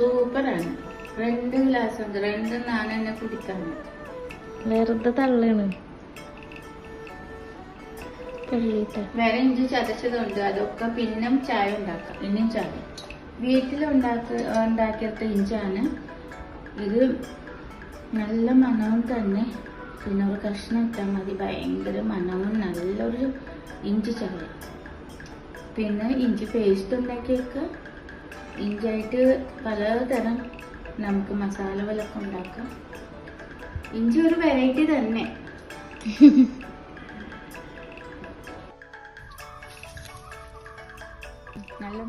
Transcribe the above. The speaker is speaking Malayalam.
സൂപ്പറാണ്. 2 ഗ്ലാസ് ഉണ്ട്. 2 ഞാൻ തന്നെ കുടിക്കാണ്. വെറുതെ തള്ളാണ്. വേറെ ഇഞ്ചി ചതച്ചതുണ്ട്. അതൊക്കെ പിന്നെ ചായ ഉണ്ടാക്കാം. ഇനിയും ചായ വീട്ടിലുണ്ടാക്കിയത് ഇഞ്ചാണ്. ഇത് നല്ല മണവും തന്നെ. പിന്നെ ഒരു കഷ്ണം ഇട്ടാൽ മതി. ഭയങ്കര മണവും നല്ലൊരു ഇഞ്ചി ചായ. പിന്നെ ഇഞ്ചി പേസ്റ്റ് ഉണ്ടാക്കിയൊക്കെ ഇഞ്ചിയായിട്ട് പലതരം നമുക്ക് മസാലകളൊക്കെ ഉണ്ടാക്കാം. ഇഞ്ചി ഒരു വെറൈറ്റി തന്നെ. നല്ല